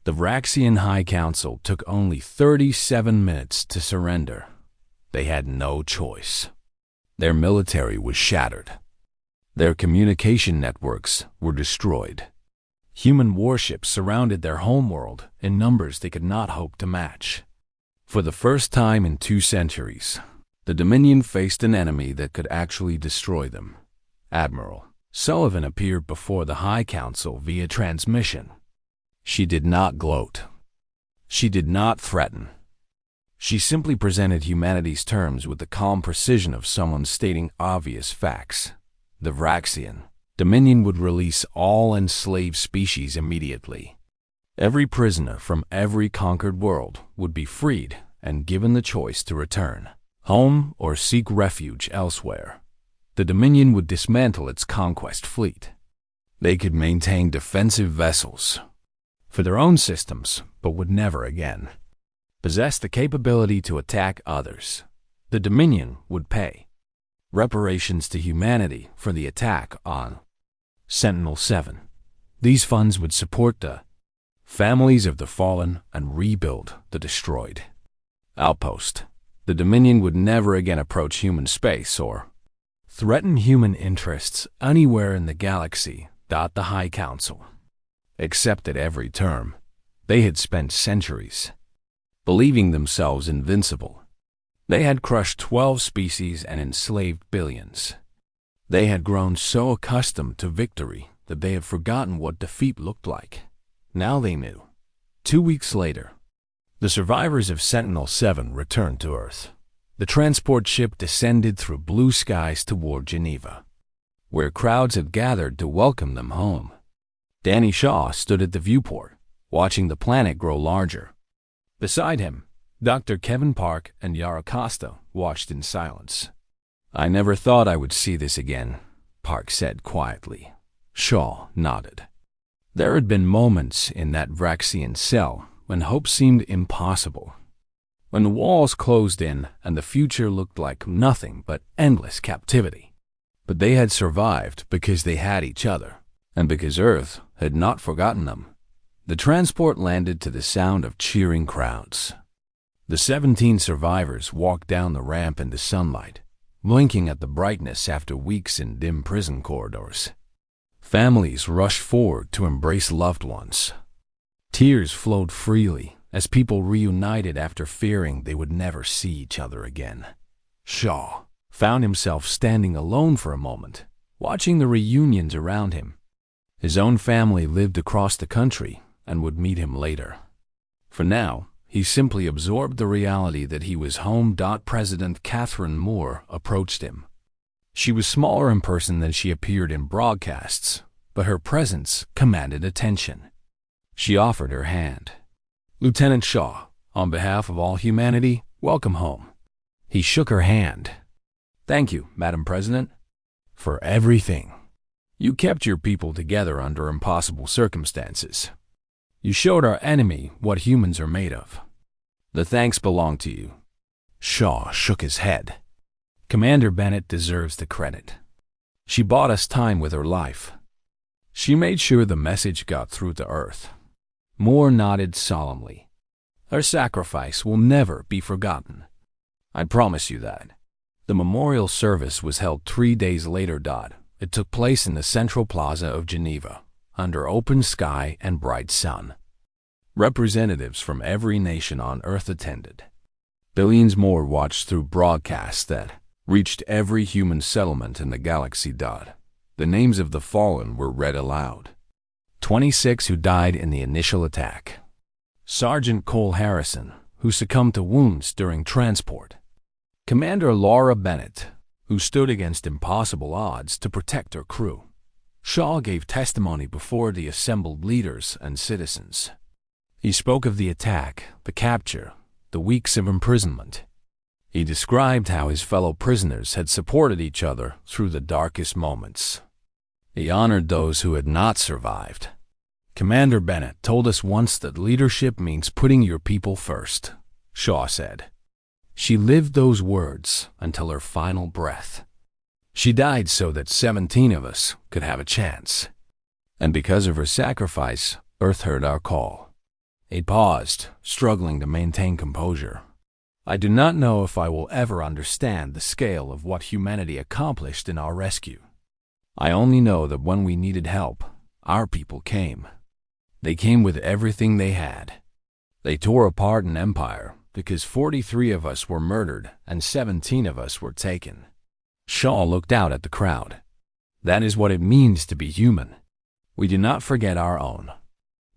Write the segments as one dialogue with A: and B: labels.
A: The Vraxian High Council took only 37 minutes to surrender. They had no choice. Their military was shattered. Their communication networks were destroyed. Human warships surrounded their homeworld in numbers they could not hope to match. For the first time in 2 centuries, the Dominion faced an enemy that could actually destroy them. Admiral Sullivan appeared before the High Council via transmission. She did not gloat. She did not threaten. She simply presented humanity's terms with the calm precision of someone stating obvious facts. The Vraxian Dominion would release all enslaved species immediately. Every prisoner from every conquered world would be freed and given the choice to return home or seek refuge elsewhere. The Dominion would dismantle its conquest fleet. They could maintain defensive vessels for their own systems, but would never again possess the capability to attack others. The Dominion would pay reparations to humanity for the attack on Sentinel-7. These funds would support the families of the fallen and rebuild the destroyed. Outpost. The Dominion would never again approach human space or threaten human interests anywhere in the galaxy. The High Council accepted every term. They had spent centuries believing themselves invincible. They had crushed 12 species and enslaved billions. They had grown so accustomed to victory that they had forgotten what defeat looked like. Now they knew. 2 weeks later, the survivors of Sentinel-7 returned to Earth. The transport ship descended through blue skies toward Geneva, where crowds had gathered to welcome them home. Danny Shaw stood at the viewport, watching the planet grow larger. Beside him, Dr. Kevin Park and Yara Costa watched in silence. "I never thought I would see this again," Park said quietly. Shaw nodded. There had been moments in that Vraxian cell when hope seemed impossible, when the walls closed in and the future looked like nothing but endless captivity. But they had survived because they had each other, and because Earth had not forgotten them. The transport landed to the sound of cheering crowds. The 17 survivors walked down the ramp in the sunlight, blinking at the brightness after weeks in dim prison corridors. Families rushed forward to embrace loved ones. Tears flowed freely as people reunited after fearing they would never see each other again. Shaw found himself standing alone for a moment, watching the reunions around him. His own family lived across the country and would meet him later. For now, he simply absorbed the reality that he was home. President Catherine Moore approached him. She was smaller in person than she appeared in broadcasts, but her presence commanded attention. She offered her hand. "Lieutenant Shaw, on behalf of all humanity, welcome home." He shook her hand. "Thank you, Madam President, for everything. You kept your people together under impossible circumstances. You showed our enemy what humans are made of. The thanks belong to you." Shaw shook his head. "Commander Bennett deserves the credit. She bought us time with her life. She made sure the message got through to Earth." Moore nodded solemnly. "Her sacrifice will never be forgotten. I promise you that." The memorial service was held 3 days later. It took place in the central plaza of Geneva, under open sky and bright sun. Representatives from every nation on Earth attended. Billions more watched through broadcasts that reached every human settlement in the galaxy. The names of the fallen were read aloud. 26 who died in the initial attack. Sergeant Cole Harrison, who succumbed to wounds during transport. Commander Laura Bennett, who stood against impossible odds to protect her crew. Shaw gave testimony before the assembled leaders and citizens. He spoke of the attack, the capture, the weeks of imprisonment. He described how his fellow prisoners had supported each other through the darkest moments. He honored those who had not survived. "Commander Bennett told us once that leadership means putting your people first," Shaw said. She lived those words until her final breath. She died so that 17 of us could have a chance. And because of her sacrifice, Earth heard our call. He paused, struggling to maintain composure. I do not know if I will ever understand the scale of what humanity accomplished in our rescue. I only know that when we needed help, our people came. They came with everything they had. They tore apart an empire because 43 of us were murdered and 17 of us were taken. Shaw looked out at the crowd. That is what it means to be human. We do not forget our own.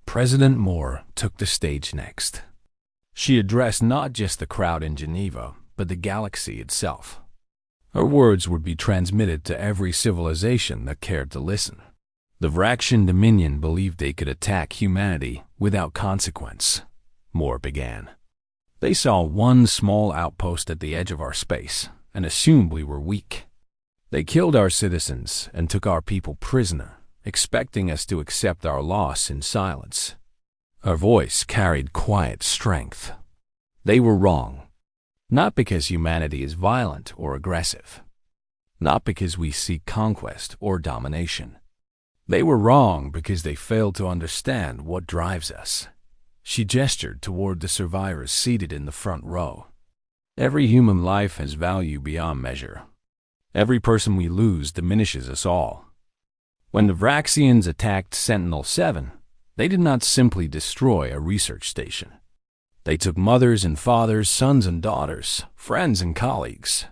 A: President Moore took the stage next. She addressed not just the crowd in Geneva, but the galaxy itself. Her words would be transmitted to every civilization that cared to listen. The Vraxian Dominion believed they could attack humanity without consequence. Moore began. They saw one small outpost at the edge of our space and assumed we were weak. They killed our citizens and took our people prisoner, expecting us to accept our loss in silence. Her voice carried quiet strength. They were wrong. Not because humanity is violent or aggressive. Not because we seek conquest or domination. They were wrong because they failed to understand what drives us. She gestured toward the survivors seated in the front row. Every human life has value beyond measure. Every person we lose diminishes us all. When the Vraxians attacked Sentinel-7, they did not simply destroy a research station. They took mothers and fathers, sons and daughters, friends and colleagues.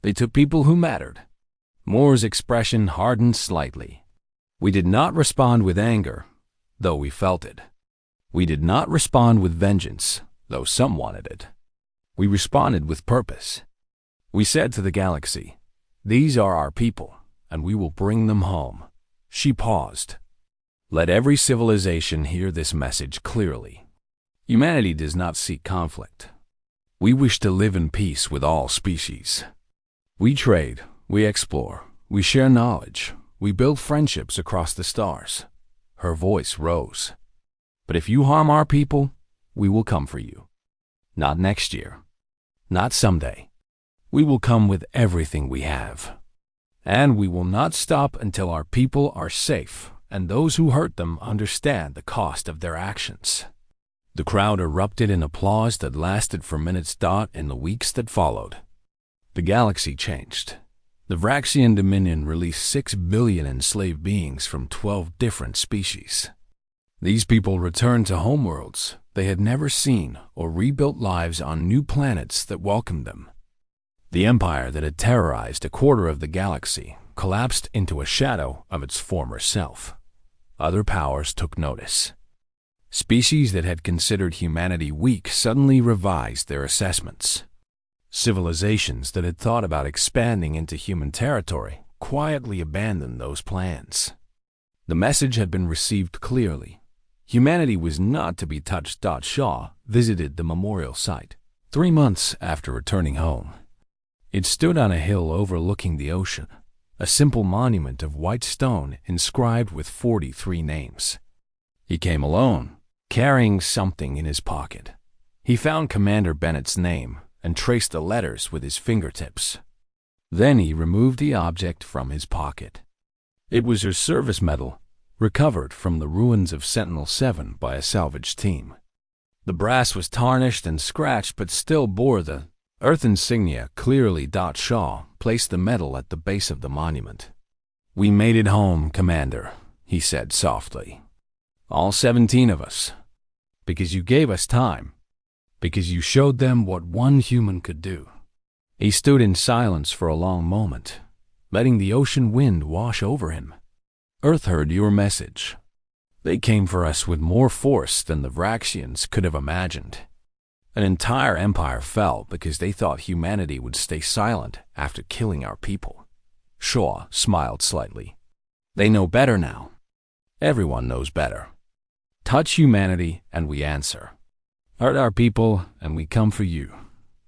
A: They took people who mattered. Moore's expression hardened slightly. We did not respond with anger, though we felt it. We did not respond with vengeance, though some wanted it. We responded with purpose. We said to the galaxy, "These are our people, and we will bring them home." She paused. Let every civilization hear this message clearly. Humanity does not seek conflict. We wish to live in peace with all species. We trade, we explore, we share knowledge, we build friendships across the stars. Her voice rose. But if you harm our people, we will come for you. Not next year. Not someday. We will come with everything we have. And we will not stop until our people are safe and those who hurt them understand the cost of their actions. The crowd erupted in applause that lasted for minutes. In the weeks that followed, the galaxy changed. The Vraxian Dominion released 6 billion enslaved beings from 12 different species. These people returned to homeworlds they had never seen or rebuilt lives on new planets that welcomed them. The empire that had terrorized a quarter of the galaxy collapsed into a shadow of its former self. Other powers took notice. Species that had considered humanity weak suddenly revised their assessments. Civilizations that had thought about expanding into human territory quietly abandoned those plans. The message had been received clearly. Humanity was not to be touched. Shaw visited the memorial site 3 months after returning home. It stood on a hill overlooking the ocean, a simple monument of white stone inscribed with 43 names. He came alone, carrying something in his pocket. He found Commander Bennett's name and traced the letters with his fingertips. Then he removed the object from his pocket. It was her service medal, recovered from the ruins of Sentinel-7 by a salvage team. The brass was tarnished and scratched but still bore the Earth insignia clearly. Shaw placed the medal at the base of the monument. "We made it home, Commander," he said softly. "All 17 of us. Because you gave us time. Because you showed them what one human could do." He stood in silence for a long moment, letting the ocean wind wash over him. "Earth heard your message. They came for us with more force than the Vraxians could have imagined. An entire empire fell because they thought humanity would stay silent after killing our people." Shaw smiled slightly. "They know better now. Everyone knows better. Touch humanity and we answer. Hurt our people and we come for you.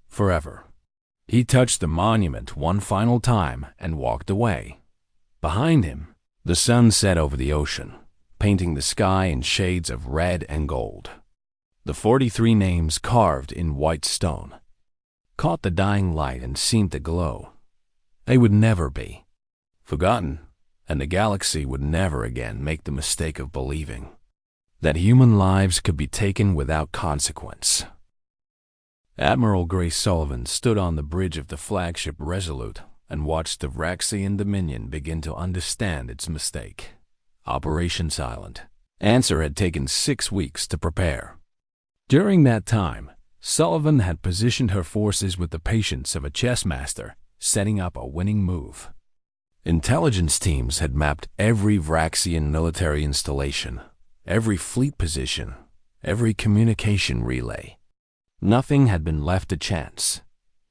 A: Forever." He touched the monument one final time and walked away. Behind him, the sun set over the ocean, painting the sky in shades of red and gold. The 43 names carved in white stone caught the dying light and seemed to glow. They would never be forgotten, and the galaxy would never again make the mistake of believing that human lives could be taken without consequence. Admiral Grace Sullivan stood on the bridge of the flagship Resolute and watched the Vraxian Dominion begin to understand its mistake. Operation Silent Answer had taken 6 weeks to prepare. During that time, Sullivan had positioned her forces with the patience of a chess master, setting up a winning move. Intelligence teams had mapped every Vraxian military installation, every fleet position, every communication relay. Nothing had been left to chance.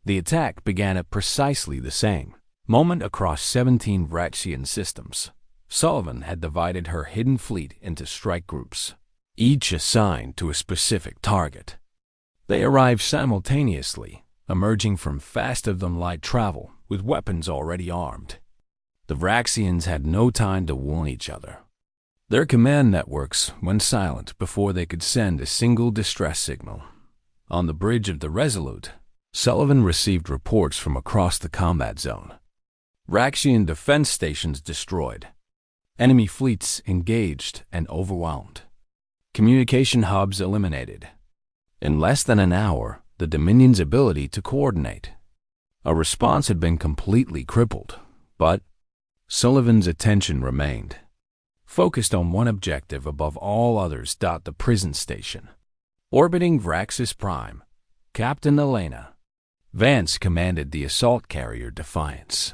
A: The attack began at precisely the same moment across 17 Vraxian systems. Sullivan had divided her hidden fleet into strike groups, each assigned to a specific target. They arrived simultaneously, emerging from faster-than-light travel with weapons already armed. The Vraxians had no time to warn each other. Their command networks went silent before they could send a single distress signal. On the bridge of the Resolute, Sullivan received reports from across the combat zone. Vraxian defense stations destroyed. Enemy fleets engaged and overwhelmed. Communication hubs eliminated. In less than an hour, the Dominion's ability to coordinate. A response had been completely crippled, but Sullivan's attention remained. Focused on one objective above all others. The prison station. Orbiting Vraxis Prime, Captain Elena Vance commanded the assault carrier Defiance.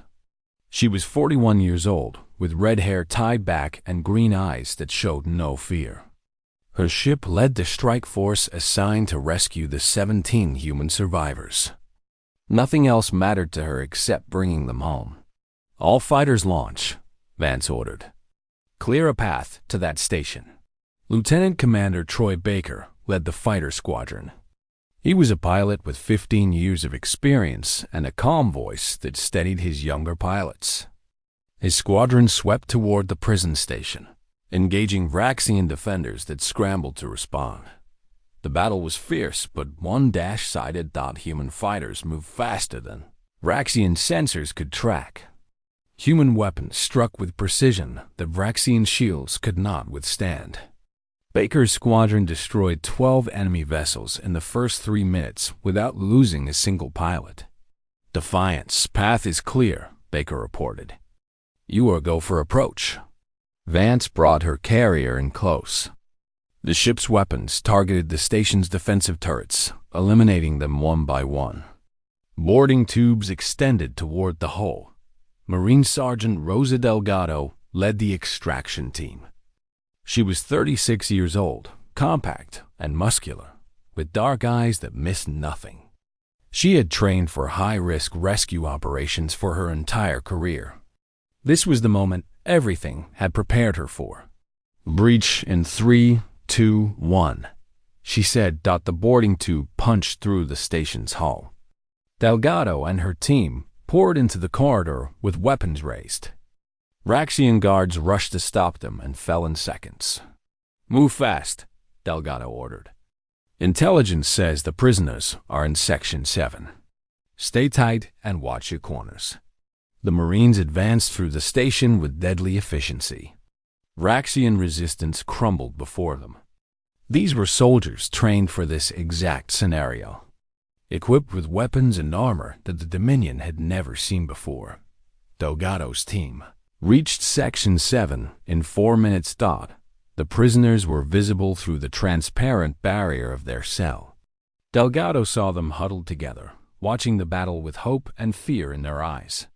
A: She was 41 years old, with red hair tied back and green eyes that showed no fear. Her ship led the strike force assigned to rescue the 17 human survivors. Nothing else mattered to her except bringing them home. All fighters launch, Vance ordered. Clear a path to that station. Lieutenant Commander Troy Baker led the fighter squadron. He was a pilot with 15 years of experience and a calm voice that steadied his younger pilots. His squadron swept toward the prison station, engaging Vraxian defenders that scrambled to respond. The battle was fierce, but one dash-sided. Human fighters moved faster than Vraxian sensors could track. Human weapons struck with precision that Vraxian shields could not withstand. Baker's squadron destroyed 12 enemy vessels in the first 3 minutes without losing a single pilot. Defiance, path is clear, Baker reported. You are go for approach. Vance brought her carrier in close. The ship's weapons targeted the station's defensive turrets, eliminating them one by one. Boarding tubes extended toward the hull. Marine Sergeant Rosa Delgado led the extraction team. She was 36 years old, compact and muscular, with dark eyes that missed nothing. She had trained for high-risk rescue operations for her entire career. This was the moment everything had prepared her for. Breach in 3, 2, 1, she said. The boarding tube punched through the station's hull. Delgado and her team poured into the corridor with weapons raised. Vraxian guards rushed to stop them and fell in seconds. Move fast, Delgado ordered. Intelligence says the prisoners are in Section 7. Stay tight and watch your corners. The Marines advanced through the station with deadly efficiency. Vraxian resistance crumbled before them. These were soldiers trained for this exact scenario, equipped with weapons and armor that the Dominion had never seen before. Delgado's team reached Section 7 in 4 minutes. The prisoners were visible through the transparent barrier of their cell. Delgado saw them huddled together, watching the battle with hope and fear in their eyes.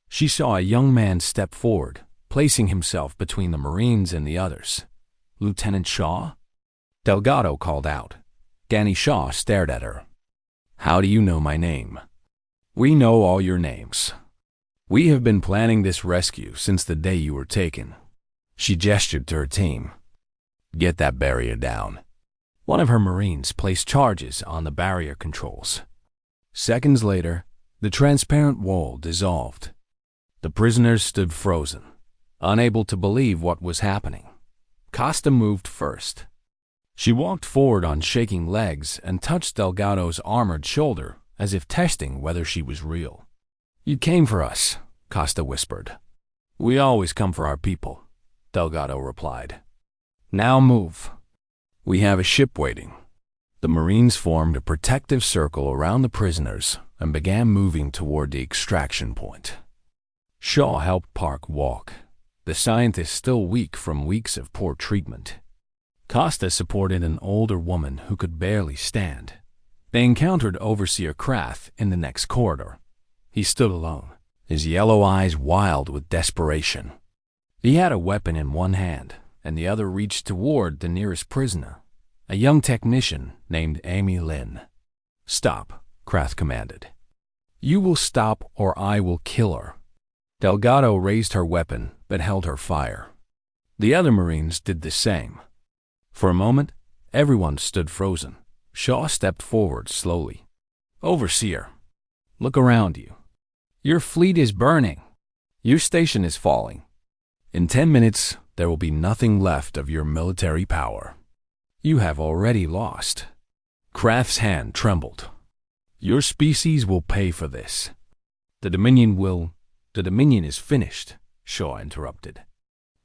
A: She saw a young man step forward, placing himself between the Marines and the others. Lieutenant Shaw? Delgado called out. Ganny Shaw stared at her. How do you know my name? We know all your names. We have been planning this rescue since the day you were taken. She gestured to her team. Get that barrier down. One of her Marines placed charges on the barrier controls. Seconds later, the transparent wall dissolved. The prisoners stood frozen, unable to believe what was happening. Costa moved first. She walked forward on shaking legs and touched Delgado's armored shoulder as if testing whether she was real. You came for us, Costa whispered. We always come for our people, Delgado replied. Now move. We have a ship waiting." The Marines formed a protective circle around the prisoners and began moving toward the extraction point. Shaw helped Park walk, the scientist still weak from weeks of poor treatment. Costa supported an older woman who could barely stand. They encountered Overseer Krath in the next corridor. He stood alone, his yellow eyes wild with desperation. He had a weapon in one hand, and the other reached toward the nearest prisoner, a young technician named Amy Lynn. "Stop," Krath commanded. "You will stop or I will kill her." Delgado raised her weapon but held her fire. The other Marines did the same. For a moment, everyone stood frozen. Shaw stepped forward slowly. "Overseer, look around you. Your fleet is burning. Your station is falling. In 10 minutes, there will be nothing left of your military power. You have already lost." Kraft's hand trembled. "Your species will pay for this. The Dominion is finished," Shaw interrupted.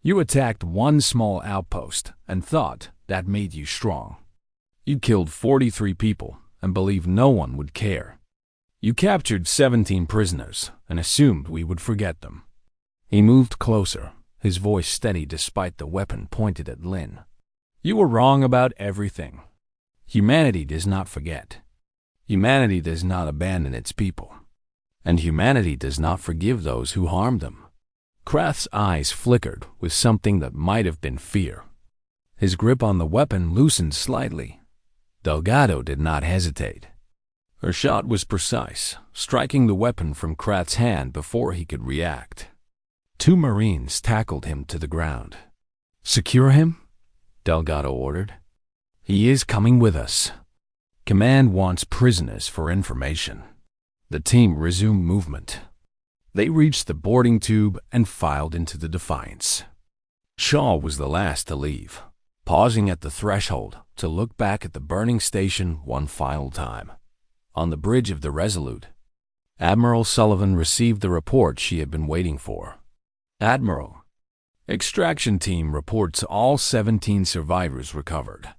A: "You attacked one small outpost and thought that made you strong. You killed 43 people and believed no one would care. You captured 17 prisoners and assumed we would forget them." He moved closer, his voice steady despite the weapon pointed at Lynn. "You were wrong about everything. Humanity does not forget. Humanity does not abandon its people. And humanity does not forgive those who harm them." Krath's eyes flickered with something that might have been fear. His grip on the weapon loosened slightly. Delgado did not hesitate. Her shot was precise, striking the weapon from Krath's hand before he could react. 2 Marines tackled him to the ground. "Secure him," Delgado ordered. "He is coming with us. Command wants prisoners for information." The team resumed movement. They reached the boarding tube and filed into the Defiance. Shaw was the last to leave, pausing at the threshold to look back at the burning station one final time. On the bridge of the Resolute, Admiral Sullivan received the report she had been waiting for. "Admiral, extraction team reports all 17 survivors recovered.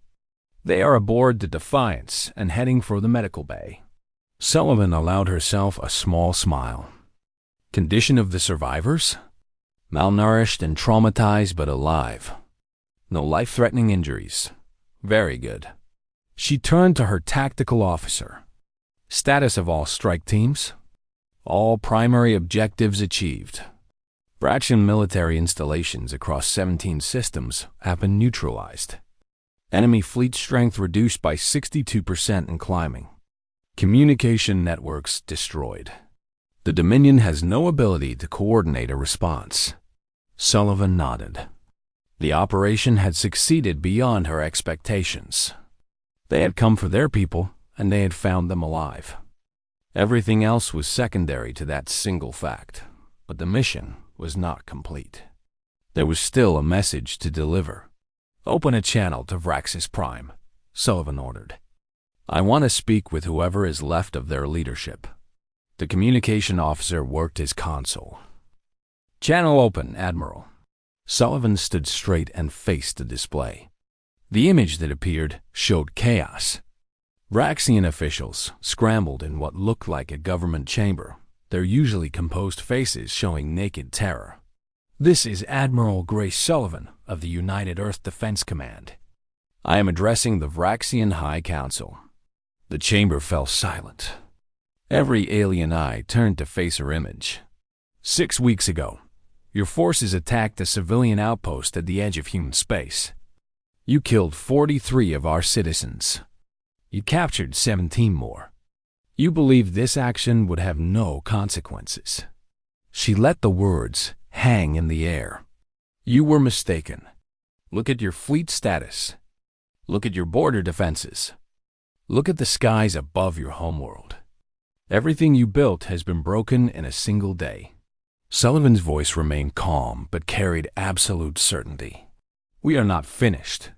A: They are aboard the Defiance and heading for the medical bay." Sullivan allowed herself a small smile. "Condition of the survivors? Malnourished and traumatized but alive. No life-threatening injuries. Very good." She turned to her tactical officer. "Status of all strike teams? All primary objectives achieved. Fraction military installations across 17 systems have been neutralized. Enemy fleet strength reduced by 62% in climbing. Communication networks destroyed. The Dominion has no ability to coordinate a response." Sullivan nodded. The operation had succeeded beyond her expectations. They had come for their people, and they had found them alive. Everything else was secondary to that single fact, but the mission was not complete. There was still a message to deliver. "Open a channel to Vraxis Prime," Sullivan ordered. "I want to speak with whoever is left of their leadership." The communication officer worked his console. "Channel open, Admiral." Sullivan stood straight and faced the display. The image that appeared showed chaos. Vraxian officials scrambled in what looked like a government chamber, their usually composed faces showing naked terror. "This is Admiral Grace Sullivan of the United Earth Defense Command. I am addressing the Vraxian High Council." The chamber fell silent. Every alien eye turned to face her image. 6 weeks ago, your forces attacked a civilian outpost at the edge of human space. You killed 43 of our citizens. You captured 17 more. You believed this action would have no consequences. She let the words hang in the air. You were mistaken. Look at your fleet status. Look at your border defenses. Look at the skies above your homeworld. Everything you built has been broken in a single day. Sullivan's voice remained calm but carried absolute certainty. We are not finished,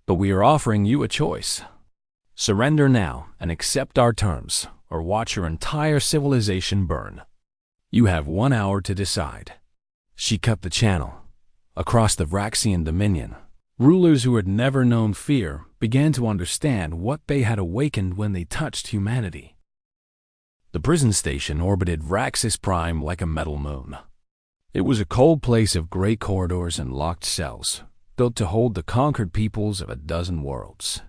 A: but we are offering you a choice. Surrender now and accept our terms, or watch your entire civilization burn. You have 1 hour to decide. She cut the channel. Across the Vraxian Dominion, Rulers who had never known fear began to understand what they had awakened when they touched humanity. The prison station orbited Raxus Prime like a metal moon. It was a cold place of great corridors and locked cells, built to hold the conquered peoples of a dozen worlds.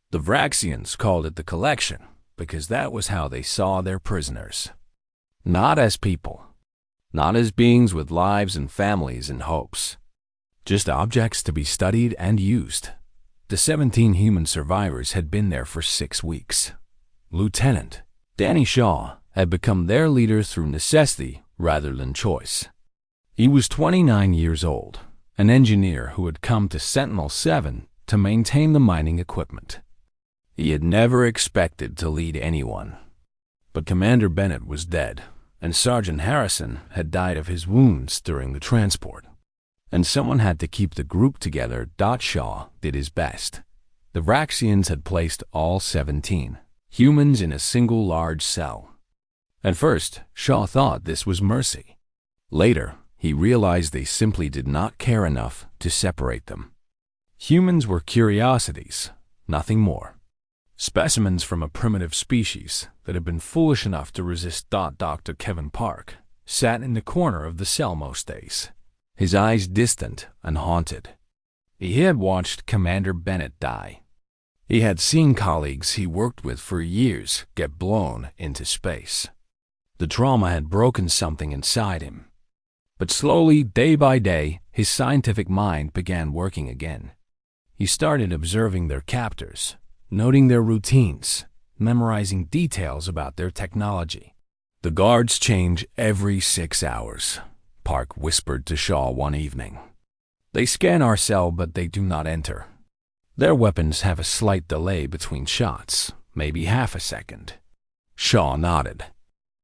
A: The Vraxians called it the Collection because that was how they saw their prisoners. Not as people, not as beings with lives and families and hopes, just objects to be studied and used. The 17 human survivors had been there for 6 weeks. Lieutenant Danny Shaw had become their leader through necessity rather than choice. He was 29 years old, an engineer who had come to Sentinel-7 to maintain the mining equipment. He had never expected to lead anyone. But Commander Bennett was dead, and Sergeant Harrison had died of his wounds during the transport. And someone had to keep the group together. Shaw did his best. The Vraxians had placed all 17 humans in a single large cell. At first, Shaw thought this was mercy. Later, he realized they simply did not care enough to separate them. Humans were curiosities, nothing more. Specimens from a primitive species that had been foolish enough to resist. Dr. Kevin Park sat in the corner of the cell most days, his eyes distant and haunted. He had watched Commander Bennett die. He had seen colleagues he worked with for years get blown into space. The trauma had broken something inside him. But slowly, day by day, his scientific mind began working again. He started observing their captors, noting their routines, memorizing details about their technology. The guards change every 6 hours, Park whispered to Shaw one evening. They scan our cell, but they do not enter. Their weapons have a slight delay between shots, maybe half a second. Shaw nodded.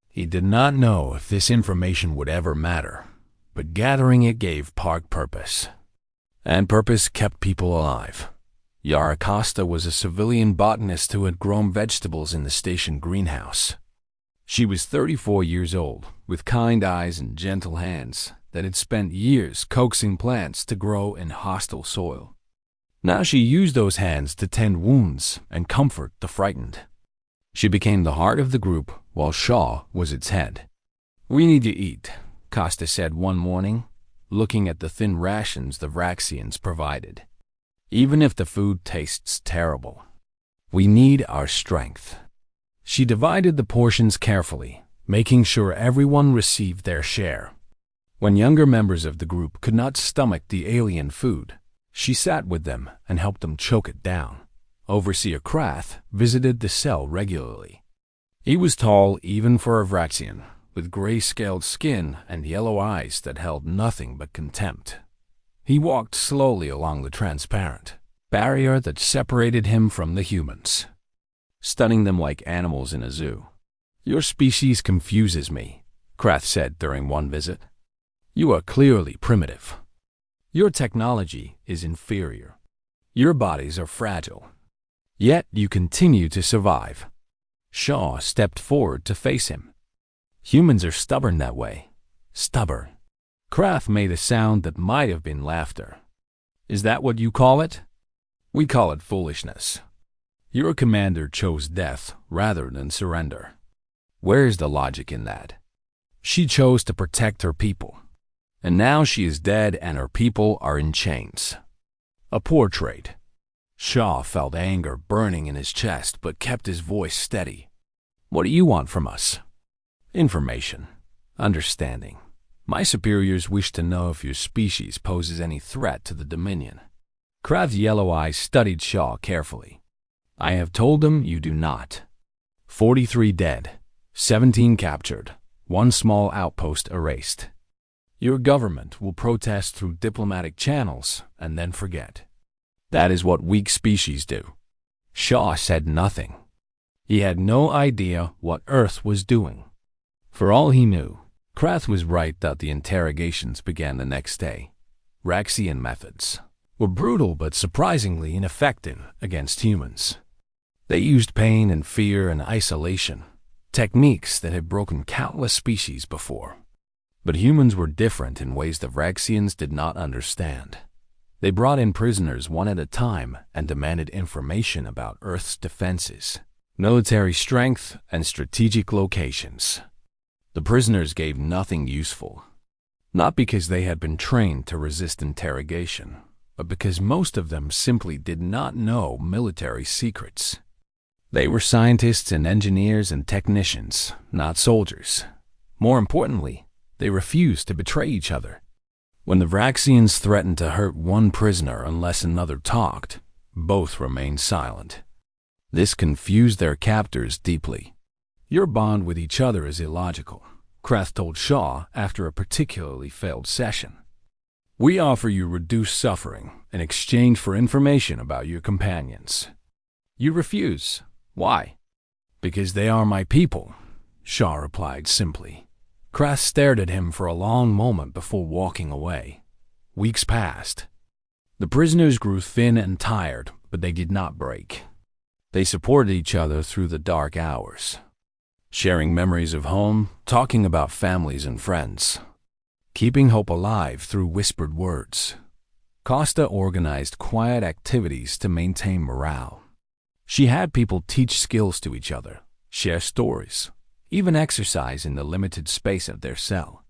A: He did not know if this information would ever matter, but gathering it gave Park purpose. And purpose kept people alive. Yara Costa was a civilian botanist who had grown vegetables in the station greenhouse. She was 34 years old, with kind eyes and gentle hands that had spent years coaxing plants to grow in hostile soil. Now she used those hands to tend wounds and comfort the frightened. She became the heart of the group while Shaw was its head. "We need to eat," Costa said one morning, looking at the thin rations the Vraxians provided. "Even if the food tastes terrible, we need our strength." She divided the portions carefully, making sure everyone received their share. When younger members of the group could not stomach the alien food, she sat with them and helped them choke it down. Overseer Krath visited the cell regularly. He was tall even for a Vraxian, with gray-scaled skin and yellow eyes that held nothing but contempt. He walked slowly along the transparent barrier that separated him from the humans, studying them like animals in a zoo. "Your species confuses me," Krath said during one visit. "You are clearly primitive. Your technology is inferior. Your bodies are fragile. Yet you continue to survive." Shaw stepped forward to face him. "Humans are stubborn that way. Stubborn." Krath made a sound that might have been laughter. "Is that what you call it? We call it foolishness. Your commander chose death rather than surrender. Where's the logic in that? She chose to protect her people, and now she is dead and her people are in chains. A poor trait." Shaw felt anger burning in his chest but kept his voice steady. "What do you want from us?" "Information. Understanding. My superiors wish to know if your species poses any threat to the Dominion." Krath's yellow eyes studied Shaw carefully. "I have told them you do not. 43 dead, 17 captured, 1 small outpost erased. Your government will protest through diplomatic channels and then forget. That is what weak species do." Shaw said nothing. He had no idea what Earth was doing. For all he knew, Krath was right that the interrogations began the next day. Vraxian methods were brutal but surprisingly ineffective against humans. They used pain and fear and isolation, techniques that had broken countless species before. But humans were different in ways the Vraxians did not understand. They brought in prisoners one at a time and demanded information about Earth's defenses, military strength, and strategic locations. The prisoners gave nothing useful, not because they had been trained to resist interrogation, but because most of them simply did not know military secrets. They were scientists and engineers and technicians, not soldiers. More importantly, they refused to betray each other. When the Vraxians threatened to hurt one prisoner unless another talked, both remained silent. This confused their captors deeply. "Your bond with each other is illogical," Krath told Shaw after a particularly failed session. "We offer you reduced suffering in exchange for information about your companions. You refuse. Why?" "Because they are my people," Shaw replied simply. Krath stared at him for a long moment before walking away. Weeks passed. The prisoners grew thin and tired, but they did not break. They supported each other through the dark hours, sharing memories of home, talking about families and friends, keeping hope alive through whispered words. Costa organized quiet activities to maintain morale. She had people teach skills to each other, share stories, even exercise in the limited space of their cell.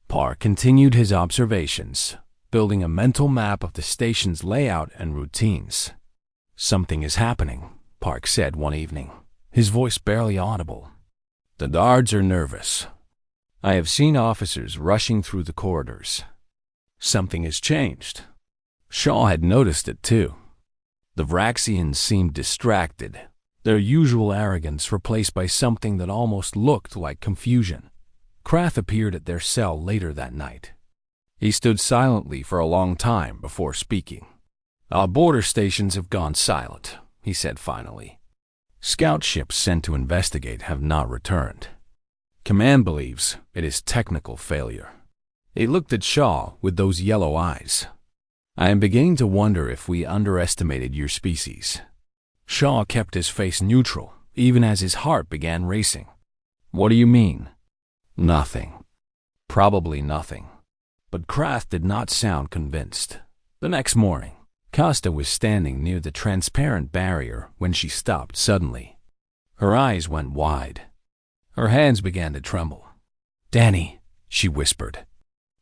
A: Park continued his observations, building a mental map of the station's layout and routines. "Something is happening," Park said one evening, his voice barely audible. "The guards are nervous. I have seen officers rushing through the corridors. Something has changed." Shaw had noticed it too. The Vraxians seemed distracted, their usual arrogance replaced by something that almost looked like confusion. Krath appeared at their cell later that night. He stood silently for a long time before speaking. "Our border stations have gone silent," he said finally. "Scout ships sent to investigate have not returned. Command believes it is technical failure." He looked at Shaw with those yellow eyes. "I am beginning to wonder if we underestimated your species." Shaw kept his face neutral, even as his heart began racing. "What do you mean?" "Nothing. Probably nothing." But Krath did not sound convinced. The next morning, Costa was standing near the transparent barrier when she stopped suddenly. Her eyes went wide. Her hands began to tremble. "Danny," she whispered.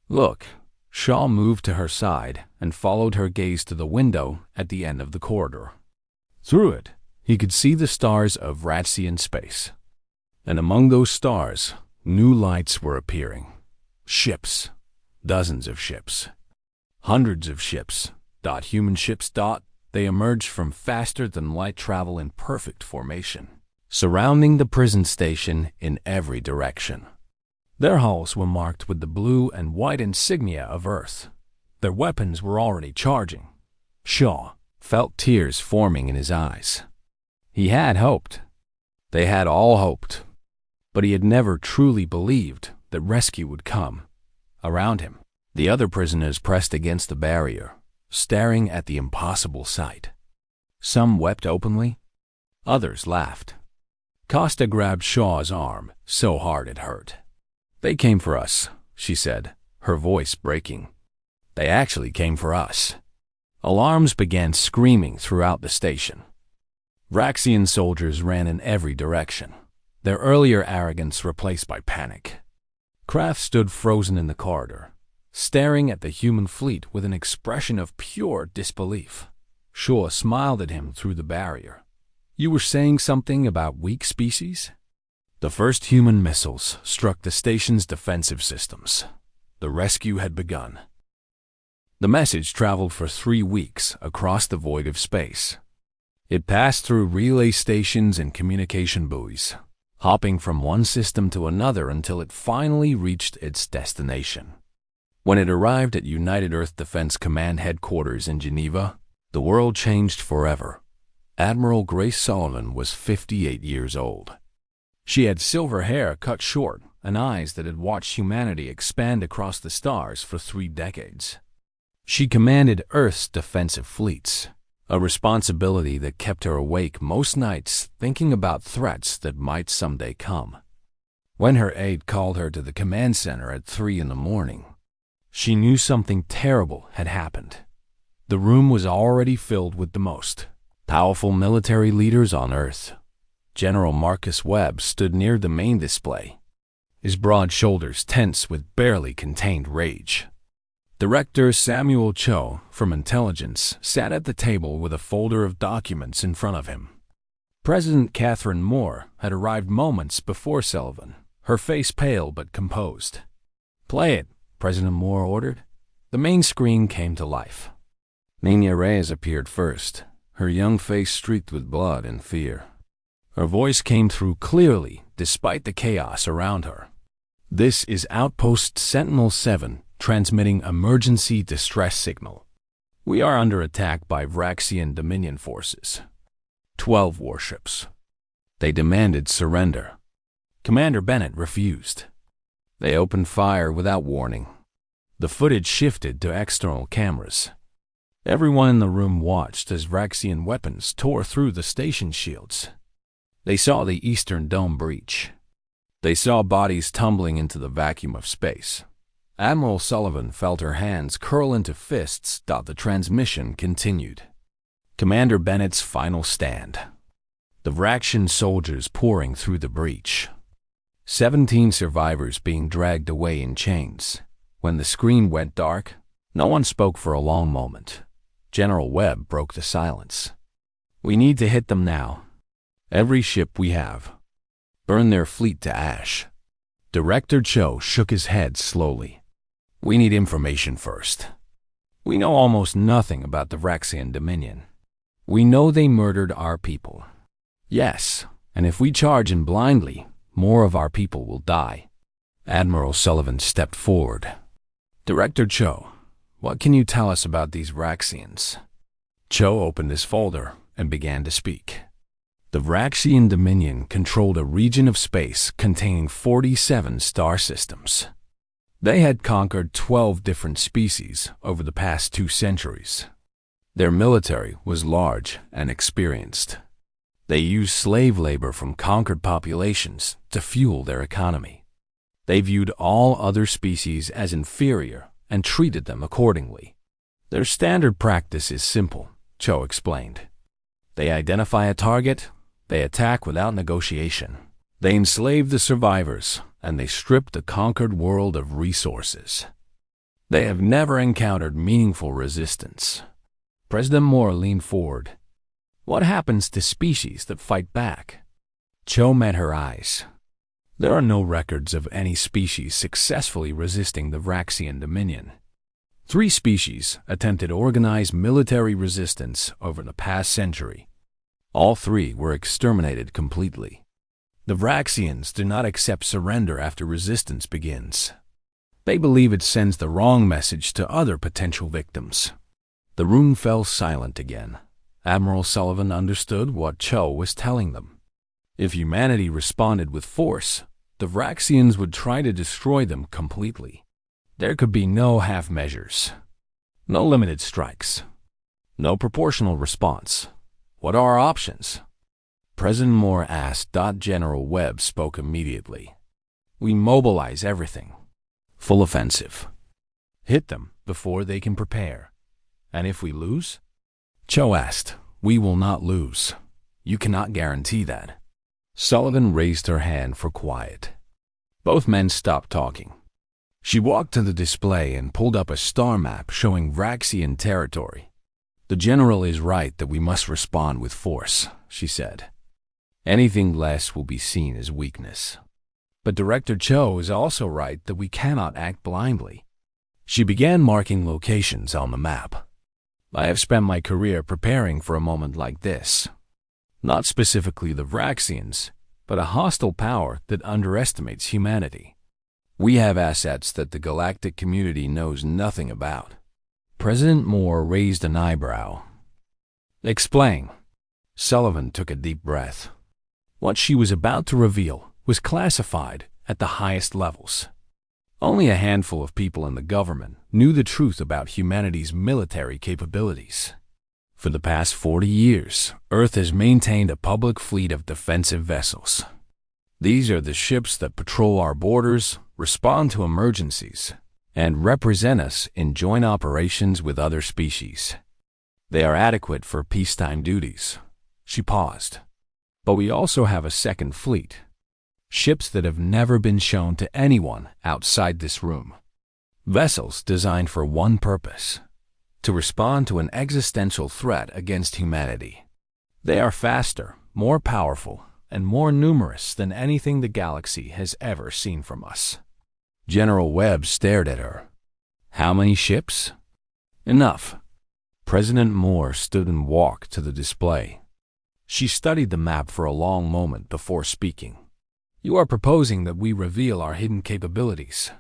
A: "Look." Shaw moved to her side and followed her gaze to the window at the end of the corridor. Through it, he could see the stars of Vraxian space. And among those stars, new lights were appearing. Ships. Dozens of ships. Hundreds of ships. Human ships. They emerged from faster-than-light travel in perfect formation, surrounding the prison station in every direction. Their hulls were marked with the blue and white insignia of Earth. Their weapons were already charging. Shaw felt tears forming in his eyes. He had hoped. They had all hoped. But he had never truly believed that rescue would come. Around him, the other prisoners pressed against the barrier, staring at the impossible sight. Some wept openly. Others laughed. Costa grabbed Shaw's arm so hard it hurt. "They came for us," she said, her voice breaking. "They actually came for us." Alarms began screaming throughout the station. Vraxian soldiers ran in every direction, their earlier arrogance replaced by panic. Krath stood frozen in the corridor, staring at the human fleet with an expression of pure disbelief. Shaw smiled at him through the barrier. "You were saying something about weak species?" The first human missiles struck the station's defensive systems. The rescue had begun. The message traveled for 3 weeks across the void of space. It passed through relay stations and communication buoys, hopping from one system to another until it finally reached its destination. When it arrived at United Earth Defense Command headquarters in Geneva, the world changed forever. Admiral Grace Sullivan was 58 years old. She had silver hair cut short and eyes that had watched humanity expand across the stars for 3 decades. She commanded Earth's defensive fleets, a responsibility that kept her awake most nights thinking about threats that might someday come. When her aide called her to the command center at 3 in the morning, she knew something terrible had happened. The room was already filled with the most powerful military leaders on Earth. General Marcus Webb stood near the main display, his broad shoulders tense with barely contained rage. Director Samuel Cho from Intelligence sat at the table with a folder of documents in front of him. President Catherine Moore had arrived moments before Sullivan, her face pale but composed. "Play it," President Moore ordered. The main screen came to life. Nina Reyes appeared first, her young face streaked with blood and fear. Her voice came through clearly despite the chaos around her. "This is Outpost Sentinel-7 transmitting emergency distress signal. We are under attack by Vraxian Dominion forces. 12 warships. They demanded surrender. Commander Bennett refused. They opened fire without warning. The footage shifted to external cameras. Everyone in the room watched as Vraxian weapons tore through the station shields. They saw the Eastern Dome breach. They saw bodies tumbling into the vacuum of space. Admiral Sullivan felt her hands curl into fists. The transmission continued. Commander Bennett's final stand. The Vraxian soldiers pouring through the breach. 17 survivors being dragged away in chains. When the screen went dark, no one spoke for a long moment. General Webb broke the silence. "We need to hit them now. Every ship we have. Burn their fleet to ash." Director Cho shook his head slowly. "We need information first. We know almost nothing about the Vraxian Dominion. We know they murdered our people. Yes, and if we charge in blindly, more of our people will die." Admiral Sullivan stepped forward. "Director Cho, what can you tell us about these Vraxians?" Cho opened his folder and began to speak. The Vraxian Dominion controlled a region of space containing 47 star systems. They had conquered 12 different species over the past 2 centuries. Their military was large and experienced. They used slave labor from conquered populations to fuel their economy. They viewed all other species as inferior and treated them accordingly. Their standard practice is simple, Cho explained. They identify a target, they attack without negotiation. They enslave the survivors, and they strip the conquered world of resources. They have never encountered meaningful resistance. President Moore leaned forward. "What happens to species that fight back?" Cho met her eyes. "There are no records of any species successfully resisting the Vraxian Dominion. 3 species attempted organized military resistance over the past century. All 3 were exterminated completely. The Vraxians do not accept surrender after resistance begins. They believe it sends the wrong message to other potential victims." The room fell silent again. Admiral Sullivan understood what Cho was telling them. If humanity responded with force, the Vraxians would try to destroy them completely. There could be no half measures, no limited strikes, no proportional response. "What are our options?" President Moore asked. General Webb spoke immediately. "We mobilize everything. Full offensive. Hit them before they can prepare. And if we lose?" Cho asked. "We will not lose. You cannot guarantee that." Sullivan raised her hand for quiet. Both men stopped talking. She walked to the display and pulled up a star map showing Vraxian territory. "The general is right that we must respond with force," she said. "Anything less will be seen as weakness. But Director Cho is also right that we cannot act blindly." She began marking locations on the map. "I have spent my career preparing for a moment like this. Not specifically the Vraxians, but a hostile power that underestimates humanity. We have assets that the galactic community knows nothing about." President Moore raised an eyebrow. "Explain." Sullivan took a deep breath. What she was about to reveal was classified at the highest levels. Only a handful of people in the government knew the truth about humanity's military capabilities. For the past 40 years, Earth has maintained a public fleet of defensive vessels. These are the ships that patrol our borders, respond to emergencies, and represent us in joint operations with other species. They are adequate for peacetime duties. She paused. But we also have a second fleet. Ships that have never been shown to anyone outside this room. Vessels designed for one purpose: to respond to an existential threat against humanity. They are faster, more powerful, and more numerous than anything the galaxy has ever seen from us. General Webb stared at her. How many ships? Enough. President Moore stood and walked to the display. She studied the map for a long moment before speaking. You are proposing that we reveal our hidden capabilities.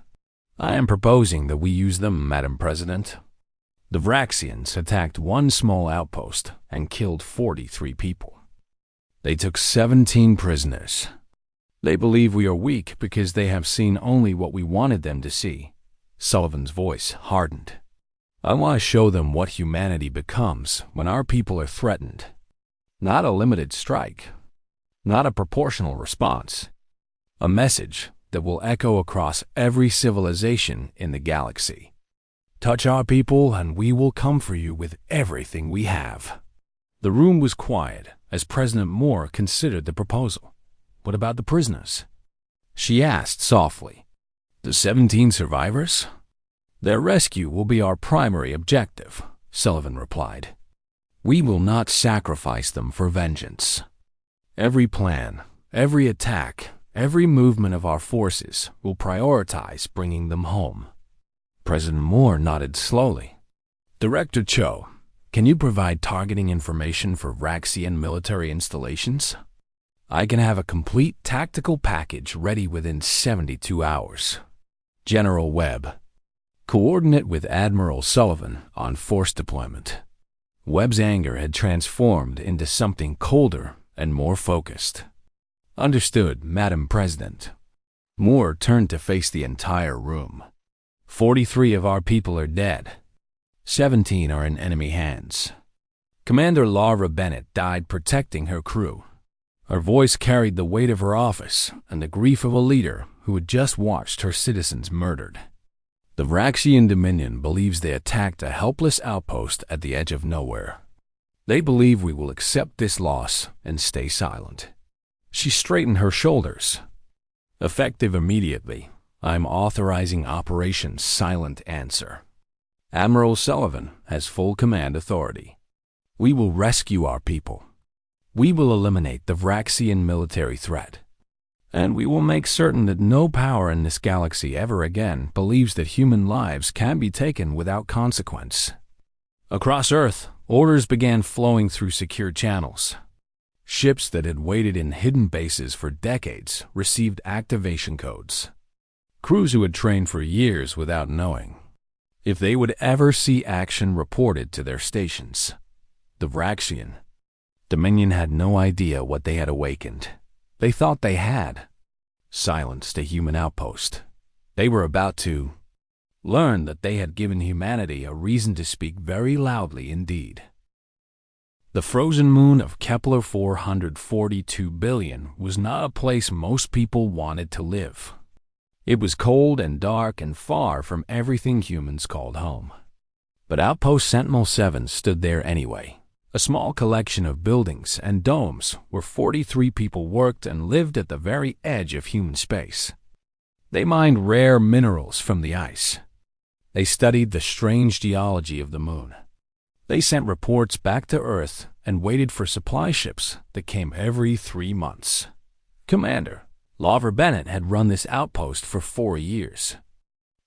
A: I am proposing that we use them, Madam President. The Vraxians attacked one small outpost and killed 43 people. They took 17 prisoners. They believe we are weak because they have seen only what we wanted them to see. Sullivan's voice hardened. I want to show them what humanity becomes when our people are threatened. Not a limited strike. Not a proportional response. A message that will echo across every civilization in the galaxy. Touch our people and we will come for you with everything we have. The room was quiet as President Moore considered the proposal. What about the prisoners? She asked softly. The 17 survivors? Their rescue will be our primary objective, Sullivan replied. We will not sacrifice them for vengeance. Every plan, every attack, every movement of our forces will prioritize bringing them home. President Moore nodded slowly. Director Cho, can you provide targeting information for Vraxian military installations? I can have a complete tactical package ready within 72 hours. General Webb, coordinate with Admiral Sullivan on force deployment. Webb's anger had transformed into something colder and more focused. Understood, Madam President. Moore turned to face the entire room. 43 of our people are dead. 17 are in enemy hands. Commander Laura Bennett died protecting her crew. Her voice carried the weight of her office and the grief of a leader who had just watched her citizens murdered. The Vraxian Dominion believes they attacked a helpless outpost at the edge of nowhere. They believe we will accept this loss and stay silent. She straightened her shoulders. Effective immediately, I'm authorizing Operation Silent Answer. Admiral Sullivan has full command authority. We will rescue our people. We will eliminate the Vraxian military threat. And we will make certain that no power in this galaxy ever again believes that human lives can be taken without consequence. Across Earth, orders began flowing through secure channels. Ships that had waited in hidden bases for decades received activation codes. Crews who had trained for years without knowing if they would ever see action reported to their stations. The Vraxian Dominion had no idea what they had awakened. They thought they had silenced a human outpost. They were about to learn that they had given humanity a reason to speak very loudly indeed. The frozen moon of Kepler 442 billion was not a place most people wanted to live. It was cold and dark and far from everything humans called home. But Outpost Sentinel-7 stood there anyway. A small collection of buildings and domes where 43 people worked and lived at the very edge of human space. They mined rare minerals from the ice. They studied the strange geology of the moon. They sent reports back to Earth and waited for supply ships that came every 3 months. Commander Laura Bennett had run this outpost for 4 years.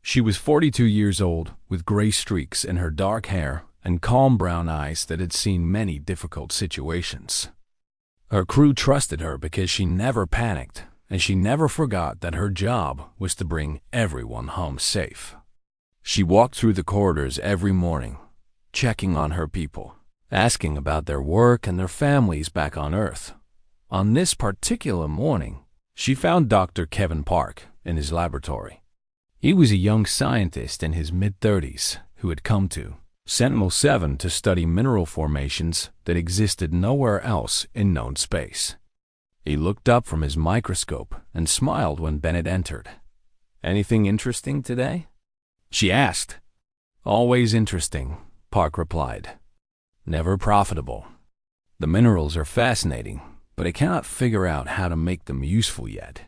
A: She was 42 years old, with gray streaks in her dark hair and calm brown eyes that had seen many difficult situations. Her crew trusted her because she never panicked, and she never forgot that her job was to bring everyone home safe. She walked through the corridors every morning, checking on her people, asking about their work and their families back on Earth. On this particular morning, she found Dr. Kevin Park in his laboratory. He was a young scientist in his mid-30s who had come to Sentinel-7 to study mineral formations that existed nowhere else in known space. He looked up from his microscope and smiled when Bennett entered. "Anything interesting today?" she asked. "Always interesting," Park replied. never profitable. The minerals are fascinating, but I cannot figure out how to make them useful yet.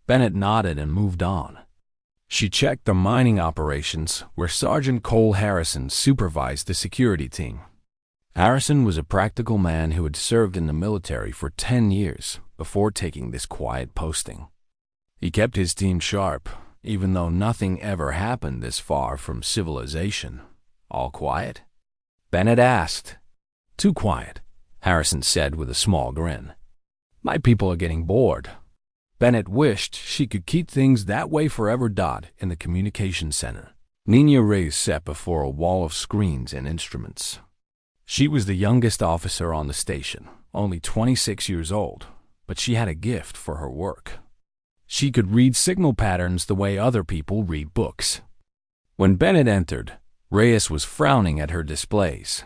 A: Bennett nodded and moved on. She checked the mining operations, where Sergeant Cole Harrison supervised the security team. Harrison was a practical man who had served in the military for 10 years before taking this quiet posting. He kept his team sharp, even though nothing ever happened this far from civilization. All quiet? Bennett asked. Too quiet, Harrison said with a small grin. My people are getting bored. Bennett wished she could keep things that way forever. In the communication center, Nina Reyes sat before a wall of screens and instruments. She was the youngest officer on the station, only 26 years old, but she had a gift for her work. She could read signal patterns the way other people read books. When Bennett entered, Reyes was frowning at her displays.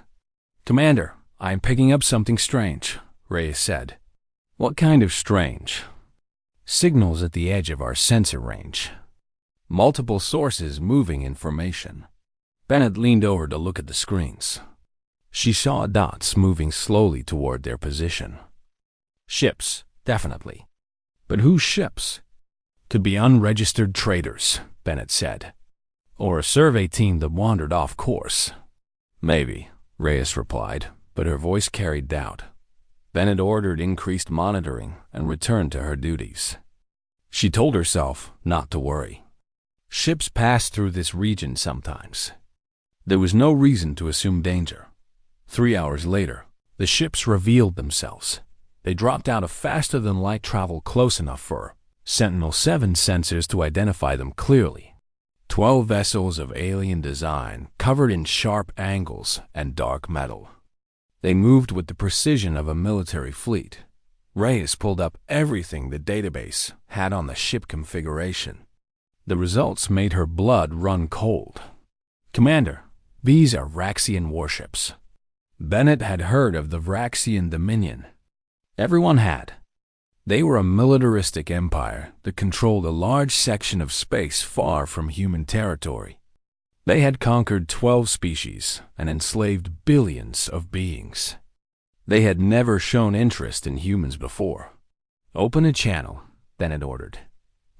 A: Commander, I am picking up something strange, Reyes said. What kind of strange? Signals at the edge of our sensor range. Multiple sources moving information. Bennett leaned over to look at the screens. She saw dots moving slowly toward their position. Ships, definitely. But whose ships? Could be unregistered traders, Bennett said. Or a survey team that wandered off course. Maybe, Reyes replied, but her voice carried doubt. Bennett ordered increased monitoring and returned to her duties. She told herself not to worry. Ships passed through this region sometimes. There was no reason to assume danger. 3 hours later, the ships revealed themselves. They dropped out of faster-than-light travel close enough for Sentinel-7 sensors to identify them clearly. 12 vessels of alien design covered in sharp angles and dark metal. They moved with the precision of a military fleet. Reyes pulled up everything the database had on the ship configuration. The results made her blood run cold. Commander, these are Vraxian warships. Bennett had heard of the Vraxian Dominion. Everyone had. They were a militaristic empire that controlled a large section of space far from human territory. They had conquered 12 species and enslaved billions of beings. They had never shown interest in humans before. Open a channel, Bennett ordered.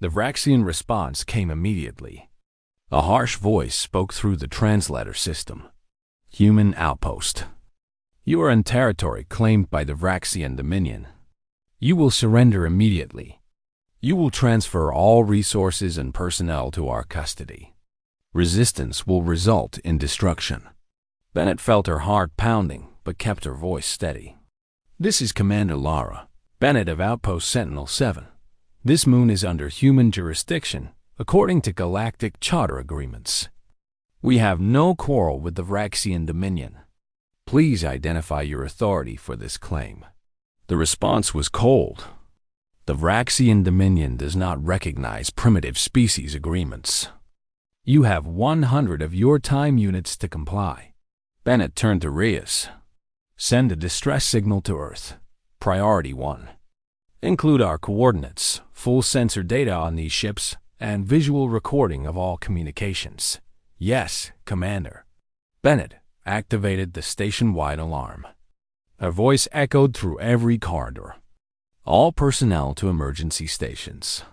A: The Vraxian response came immediately. A harsh voice spoke through the translator system. Human Outpost. You are in territory claimed by the Vraxian Dominion. You will surrender immediately. You will transfer all resources and personnel to our custody. Resistance will result in destruction. Bennett felt her heart pounding, but kept her voice steady. This is Commander Lara, Bennett of Outpost Sentinel-7. This moon is under human jurisdiction, according to galactic charter agreements. We have no quarrel with the Vraxian Dominion. Please identify your authority for this claim. The response was cold. The Vraxian Dominion does not recognize primitive species agreements. You have 100 of your time units to comply. Bennett turned to Reyes. Send a distress signal to Earth. Priority 1. Include our coordinates, full sensor data on these ships, and visual recording of all communications. Yes, Commander. Bennett activated the station-wide alarm. Her voice echoed through every corridor. All personnel to emergency stations.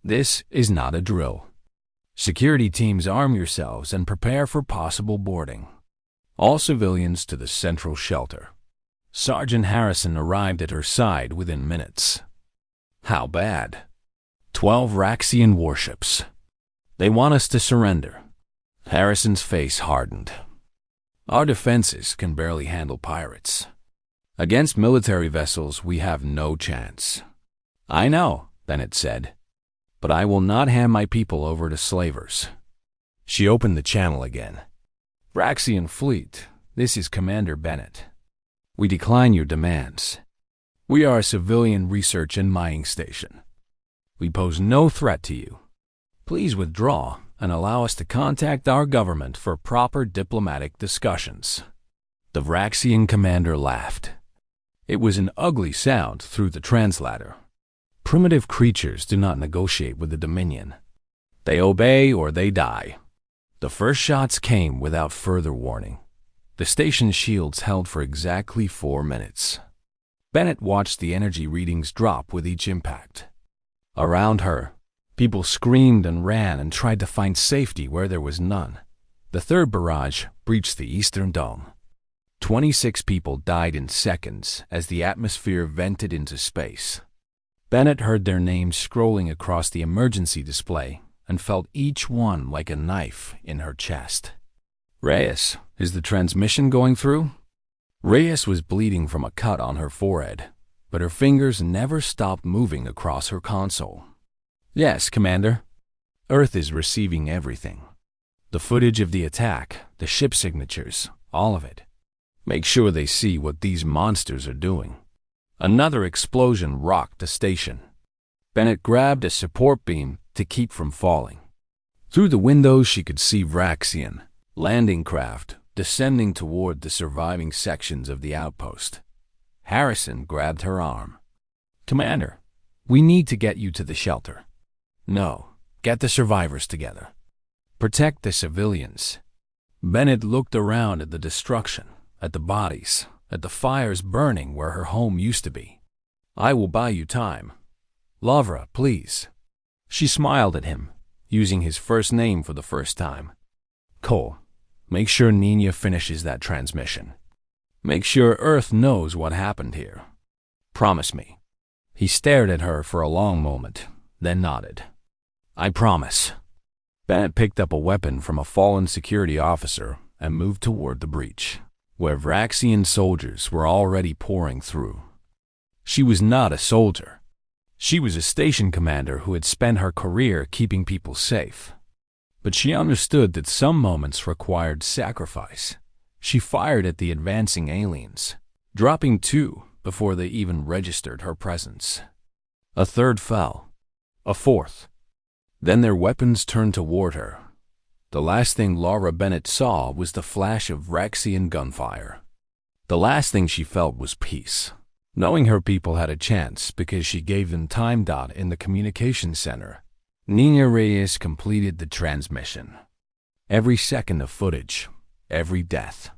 A: This is not a drill. Security teams, arm yourselves and prepare for possible boarding. All civilians to the central shelter. Sergeant Harrison arrived at her side within minutes. How bad? 12 Vraxian warships. They want us to surrender. Harrison's face hardened. Our defenses can barely handle pirates. Against military vessels, we have no chance. I know, Bennett said, but I will not hand my people over to slavers. She opened the channel again. Vraxian fleet, this is Commander Bennett. We decline your demands. We are a civilian research and mining station. We pose no threat to you. Please withdraw and allow us to contact our government for proper diplomatic discussions. The Vraxian commander laughed. It was an ugly sound through the translator. Primitive creatures do not negotiate with the Dominion. They obey or they die. The first shots came without further warning. The station's shields held for exactly 4 minutes. Bennett watched the energy readings drop with each impact. Around her, people screamed and ran and tried to find safety where there was none. The third barrage breached the eastern dome. 26 people died in seconds as the atmosphere vented into space. Bennett heard their names scrolling across the emergency display and felt each one like a knife in her chest. Reyes, is the transmission going through? Reyes was bleeding from a cut on her forehead, but her fingers never stopped moving across her console. Yes, Commander. Earth is receiving everything. The footage of the attack, the ship signatures, all of it. Make sure they see what these monsters are doing. Another explosion rocked the station. Bennett grabbed a support beam to keep from falling. Through the window she could see Vraxian, landing craft, descending toward the surviving sections of the outpost. Harrison grabbed her arm. Commander, we need to get you to the shelter. No, get the survivors together. Protect the civilians. Bennett looked around at the destruction, at the bodies, at the fires burning where her home used to be. I will buy you time. Lavra, please. She smiled at him, using his first name for the first time. Cole, make sure Nina finishes that transmission. Make sure Earth knows what happened here. Promise me. He stared at her for a long moment, then nodded. I promise. Bennett picked up a weapon from a fallen security officer and moved toward the breach, where Vraxian soldiers were already pouring through. She was not a soldier. She was a station commander who had spent her career keeping people safe. But she understood that some moments required sacrifice. She fired at the advancing aliens, dropping 2 before they even registered her presence. A third fell. A fourth. Then their weapons turned toward her. The last thing Laura Bennett saw was the flash of Vraxian gunfire. The last thing she felt was peace, knowing her people had a chance because she gave them time dot in the communication center. Nina Reyes completed the transmission. Every second of footage, every death,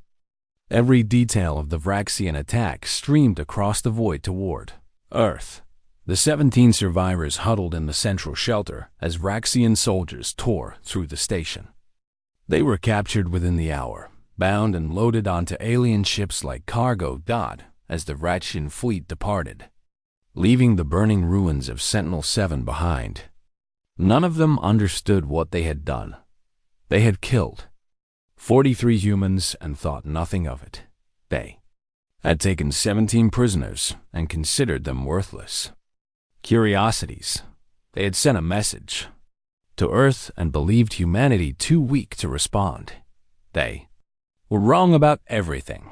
A: every detail of the Vraxian attack streamed across the void toward Earth. The 17 survivors huddled in the central shelter as Vraxian soldiers tore through the station. They were captured within the hour, bound and loaded onto alien ships like cargo as the Vraxian fleet departed, leaving the burning ruins of Sentinel-7 behind. None of them understood what they had done. They had killed 43 humans and thought nothing of it. They had taken 17 prisoners and considered them worthless. Curiosities. They had sent a message to Earth and believed humanity too weak to respond. They were wrong about everything.